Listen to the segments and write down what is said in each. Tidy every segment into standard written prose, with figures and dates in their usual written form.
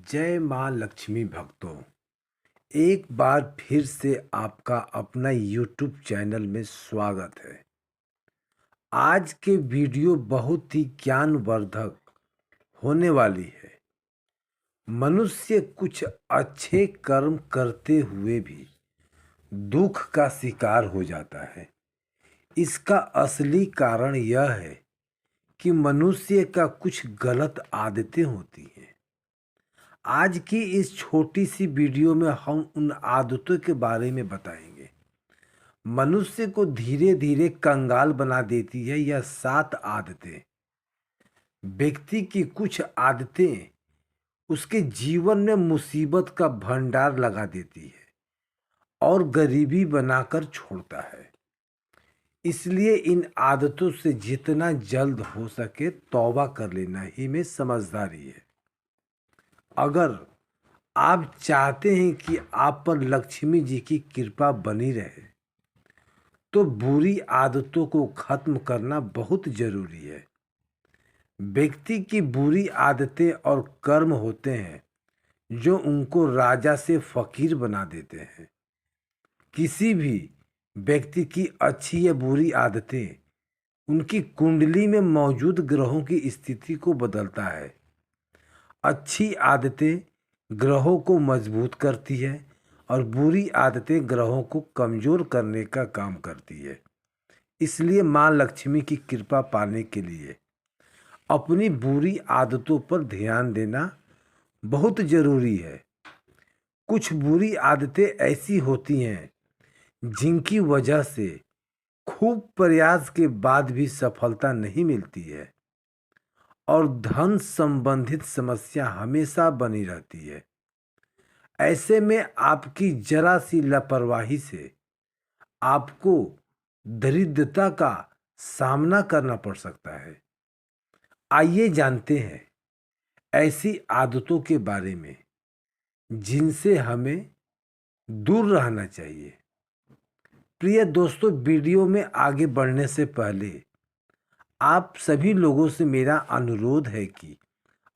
जय माँ लक्ष्मी भक्तों। एक बार फिर से आपका अपना यूट्यूब चैनल में स्वागत है। आज के वीडियो बहुत ही ज्ञानवर्धक होने वाली है। मनुष्य कुछ अच्छे कर्म करते हुए भी दुख का शिकार हो जाता है। इसका असली कारण यह है कि मनुष्य का कुछ गलत आदतें होती हैं। आज की इस छोटी सी वीडियो में हम उन आदतों के बारे में बताएंगे। मनुष्य को धीरे धीरे कंगाल बना देती है यह 7 आदतें। व्यक्ति की कुछ आदतें उसके जीवन में मुसीबत का भंडार लगा देती है और गरीबी बनाकर छोड़ता है। इसलिए इन आदतों से जितना जल्द हो सके तौबा कर लेना ही में समझदारी है। अगर आप चाहते हैं कि आप पर लक्ष्मी जी की कृपा बनी रहे तो बुरी आदतों को खत्म करना बहुत जरूरी है। व्यक्ति की बुरी आदतें और कर्म होते हैं जो उनको राजा से फकीर बना देते हैं। किसी भी व्यक्ति की अच्छी या बुरी आदतें उनकी कुंडली में मौजूद ग्रहों की स्थिति को बदलता है। अच्छी आदतें ग्रहों को मजबूत करती है और बुरी आदतें ग्रहों को कमजोर करने का काम करती है। इसलिए माँ लक्ष्मी की कृपा पाने के लिए अपनी बुरी आदतों पर ध्यान देना बहुत जरूरी है। कुछ बुरी आदतें ऐसी होती हैं जिनकी वजह से खूब प्रयास के बाद भी सफलता नहीं मिलती है और धन संबंधित समस्या हमेशा बनी रहती है। ऐसे में आपकी जरा सी लापरवाही से आपको दरिद्रता का सामना करना पड़ सकता है। आइए जानते हैं ऐसी आदतों के बारे में जिनसे हमें दूर रहना चाहिए। प्रिय दोस्तों, वीडियो में आगे बढ़ने से पहले आप सभी लोगों से मेरा अनुरोध है कि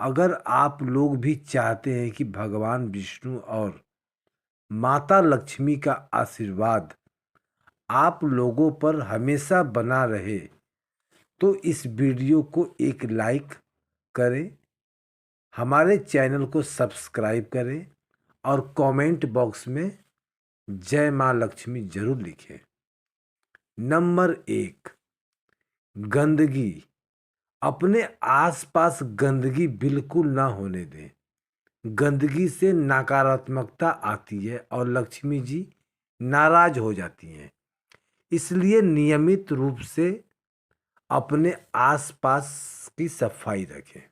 अगर आप लोग भी चाहते हैं कि भगवान विष्णु और माता लक्ष्मी का आशीर्वाद आप लोगों पर हमेशा बना रहे तो इस वीडियो को एक लाइक करें, हमारे चैनल को सब्सक्राइब करें और कमेंट बॉक्स में जय माँ लक्ष्मी जरूर लिखें। नंबर 1, गंदगी। अपने आसपास गंदगी बिल्कुल ना होने दें। गंदगी से नकारात्मकता आती है और लक्ष्मी जी नाराज हो जाती हैं। इसलिए नियमित रूप से अपने आसपास की सफाई रखें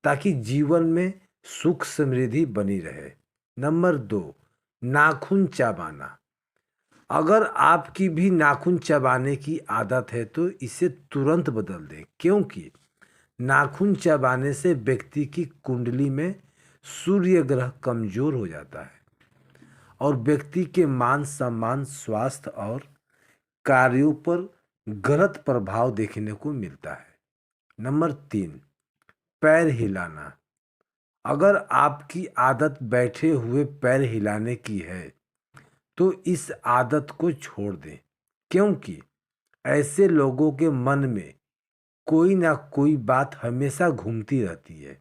ताकि जीवन में सुख समृद्धि बनी रहे। नंबर 2, नाखून चबाना। अगर आपकी भी नाखून चबाने की आदत है तो इसे तुरंत बदल दें, क्योंकि नाखून चबाने से व्यक्ति की कुंडली में सूर्य ग्रह कमजोर हो जाता है और व्यक्ति के मान सम्मान, स्वास्थ्य और कार्यों पर गलत प्रभाव देखने को मिलता है। नंबर 3, पैर हिलाना। अगर आपकी आदत बैठे हुए पैर हिलाने की है तो इस आदत को छोड़ दें, क्योंकि ऐसे लोगों के मन में कोई ना कोई बात हमेशा घूमती रहती है।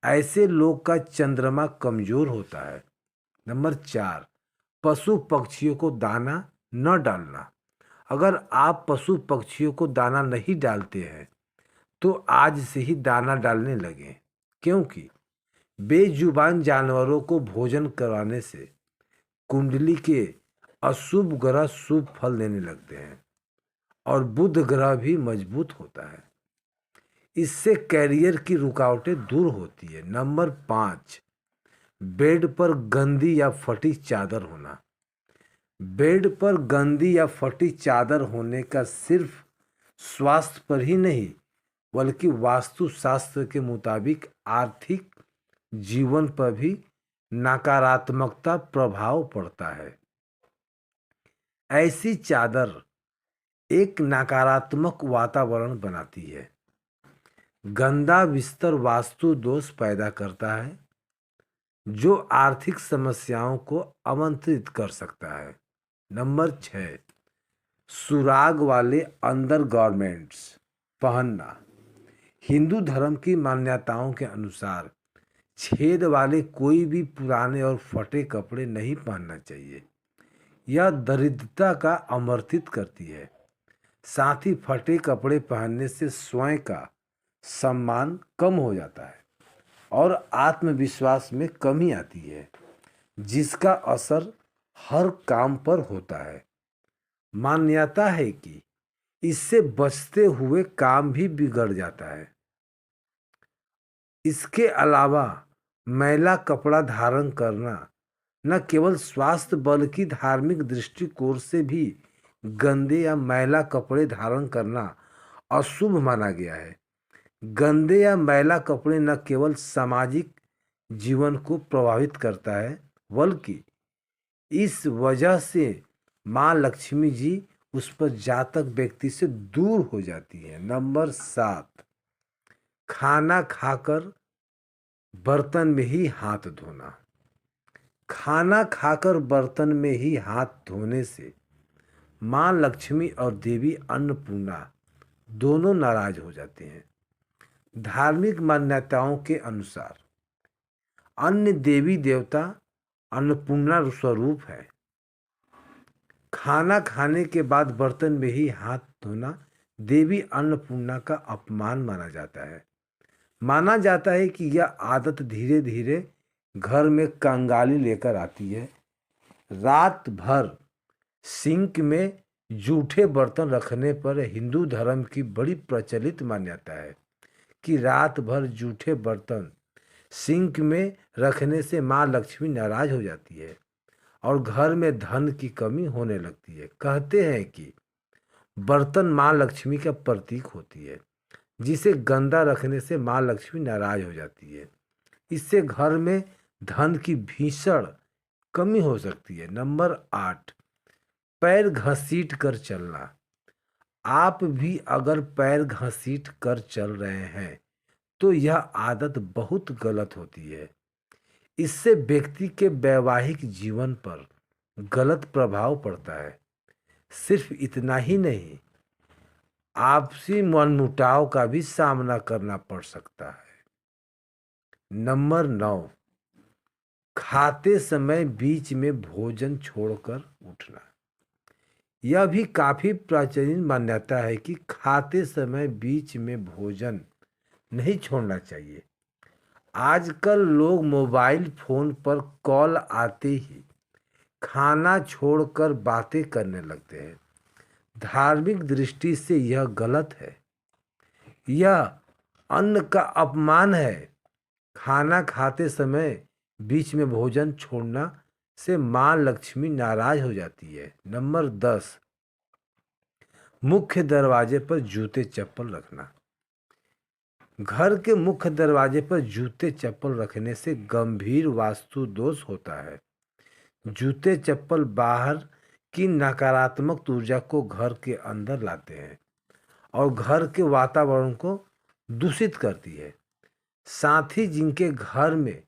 ऐसे लोग का चंद्रमा कमजोर होता है। नंबर 4, पशु पक्षियों को दाना न डालना। अगर आप पशु पक्षियों को दाना नहीं डालते हैं तो आज से ही दाना डालने लगें, क्योंकि बेजुबान जानवरों को भोजन कराने से कुंडली के अशुभ ग्रह शुभ फल देने लगते हैं और बुध ग्रह भी मजबूत होता है। इससे कैरियर की रुकावटें दूर होती है। नंबर 5, बेड पर गंदी या फटी चादर होना। बेड पर गंदी या फटी चादर होने का सिर्फ स्वास्थ्य पर ही नहीं बल्कि वास्तुशास्त्र के मुताबिक आर्थिक जीवन पर भी नकारात्मकता प्रभाव पड़ता है। ऐसी चादर एक नकारात्मक वातावरण बनाती है। गंदा बिस्तर वास्तु दोष पैदा करता है जो आर्थिक समस्याओं को आमंत्रित कर सकता है। नंबर 6, सुराग वाले अंडरगारमेंट्स पहनना। हिंदू धर्म की मान्यताओं के अनुसार छेद वाले कोई भी पुराने और फटे कपड़े नहीं पहनना चाहिए। यह दरिद्रता का आमंत्रित करती है। साथ ही फटे कपड़े पहनने से स्वयं का सम्मान कम हो जाता है और आत्मविश्वास में कमी आती है, जिसका असर हर काम पर होता है। मान्यता है कि इससे बचते हुए काम भी बिगड़ जाता है। इसके अलावा मैला कपड़ा धारण करना न केवल स्वास्थ्य बल्कि धार्मिक दृष्टिकोण से भी गंदे या मैला कपड़े धारण करना अशुभ माना गया है। गंदे या मैला कपड़े न केवल सामाजिक जीवन को प्रभावित करता है बल्कि इस वजह से माँ लक्ष्मी जी उस पर जातक व्यक्ति से दूर हो जाती है। नंबर 7, खाना खाकर बर्तन में ही हाथ धोना। खाना खाकर बर्तन में ही हाथ धोने से माँ लक्ष्मी और देवी अन्नपूर्णा दोनों नाराज हो जाते हैं। धार्मिक मान्यताओं के अनुसार अन्य देवी देवता अन्नपूर्णा स्वरूप है। खाना खाने के बाद बर्तन में ही हाथ धोना देवी अन्नपूर्णा का अपमान माना जाता है। माना जाता है कि यह आदत धीरे धीरे घर में कंगाली लेकर आती है। रात भर सिंक में जूठे बर्तन रखने पर हिंदू धर्म की बड़ी प्रचलित मान्यता है कि रात भर जूठे बर्तन सिंक में रखने से माँ लक्ष्मी नाराज हो जाती है और घर में धन की कमी होने लगती है। कहते हैं कि बर्तन माँ लक्ष्मी का प्रतीक होती है, जिसे गंदा रखने से माँ लक्ष्मी नाराज हो जाती है। इससे घर में धन की भीषण कमी हो सकती है। नंबर 8, पैर घसीट कर चलना। आप भी अगर पैर घसीट कर चल रहे हैं तो यह आदत बहुत गलत होती है। इससे व्यक्ति के वैवाहिक जीवन पर गलत प्रभाव पड़ता है। सिर्फ इतना ही नहीं, आपसी मनमुटाव का भी सामना करना पड़ सकता है। नंबर 9, खाते समय बीच में भोजन छोड़कर उठना। यह भी काफी प्राचीन मान्यता है कि खाते समय बीच में भोजन नहीं छोड़ना चाहिए। आजकल लोग मोबाइल फोन पर कॉल आते ही खाना छोड़कर बातें करने लगते हैं। धार्मिक दृष्टि से यह गलत है। यह अन्न का अपमान है। खाना खाते समय बीच में भोजन छोड़ना से माँ लक्ष्मी नाराज हो जाती है। नंबर 10, मुख्य दरवाजे पर जूते चप्पल रखना। घर के मुख्य दरवाजे पर जूते चप्पल रखने से गंभीर वास्तु दोष होता है। जूते चप्पल बाहर की नकारात्मक ऊर्जा को घर के अंदर लाते हैं और घर के वातावरण को दूषित करती है। साथ ही जिनके घर में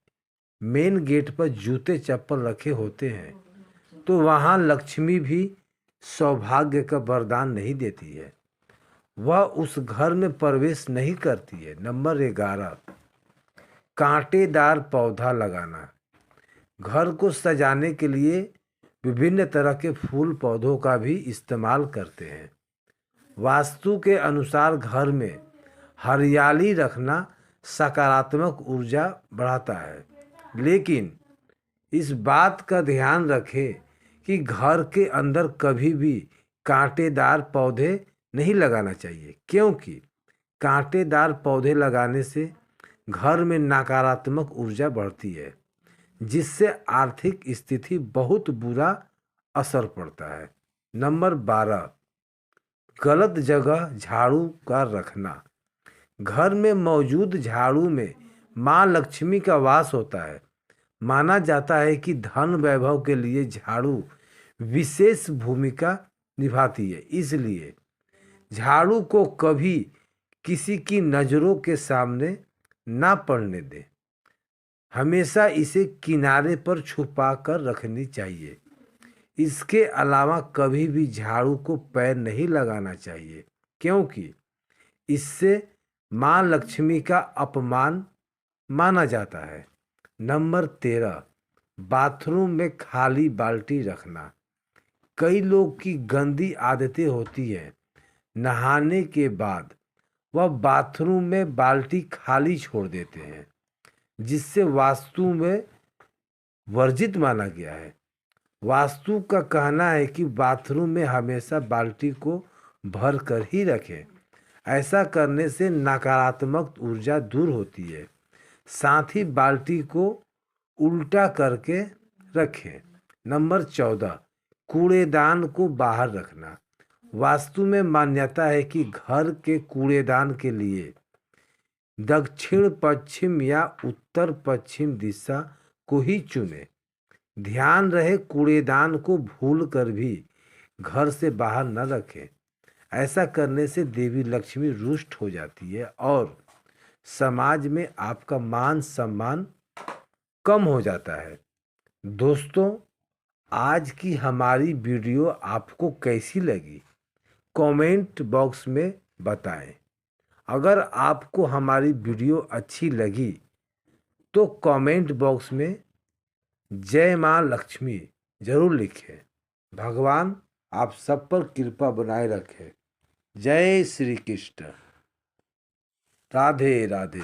मेन गेट पर जूते चप्पल रखे होते हैं तो वहाँ लक्ष्मी भी सौभाग्य का वरदान नहीं देती है, वह उस घर में प्रवेश नहीं करती है। नंबर 11, कांटेदार पौधा लगाना। घर को सजाने के लिए विभिन्न तरह के फूल पौधों का भी इस्तेमाल करते हैं। वास्तु के अनुसार घर में हरियाली रखना सकारात्मक ऊर्जा बढ़ाता है, लेकिन इस बात का ध्यान रखें कि घर के अंदर कभी भी कांटेदार पौधे नहीं लगाना चाहिए, क्योंकि कांटेदार पौधे लगाने से घर में नकारात्मक ऊर्जा बढ़ती है, जिससे आर्थिक स्थिति बहुत बुरा असर पड़ता है। नंबर 12, गलत जगह झाड़ू का रखना। घर में मौजूद झाड़ू में माँ लक्ष्मी का वास होता है। माना जाता है कि धन वैभव के लिए झाड़ू विशेष भूमिका निभाती है, इसलिए झाड़ू को कभी किसी की नज़रों के सामने ना पड़ने दें। हमेशा इसे किनारे पर छुपा कर रखनी चाहिए। इसके अलावा कभी भी झाड़ू को पैर नहीं लगाना चाहिए, क्योंकि इससे माँ लक्ष्मी का अपमान माना जाता है। नंबर 13, बाथरूम में खाली बाल्टी रखना। कई लोग की गंदी आदतें होती है। नहाने के बाद वह बाथरूम में बाल्टी खाली छोड़ देते हैं, जिससे वास्तु में वर्जित माना गया है। वास्तु का कहना है कि बाथरूम में हमेशा बाल्टी को भर कर ही रखें। ऐसा करने से नकारात्मक ऊर्जा दूर होती है। साथ ही बाल्टी को उल्टा करके रखें। नंबर 14, कूड़ेदान को बाहर रखना। वास्तु में मान्यता है कि घर के कूड़ेदान के लिए दक्षिण पश्चिम या उत्तर पश्चिम दिशा को ही चुने। ध्यान रहे, कूड़ेदान को भूल कर भी घर से बाहर न रखें। ऐसा करने से देवी लक्ष्मी रुष्ट हो जाती है और समाज में आपका मान सम्मान कम हो जाता है। दोस्तों, आज की हमारी वीडियो आपको कैसी लगी, कमेंट बॉक्स में बताएं। अगर आपको हमारी वीडियो अच्छी लगी तो कमेंट बॉक्स में जय माँ लक्ष्मी जरूर लिखें। भगवान आप सब पर कृपा बनाए रखे। जय श्री कृष्ण। राधे राधे।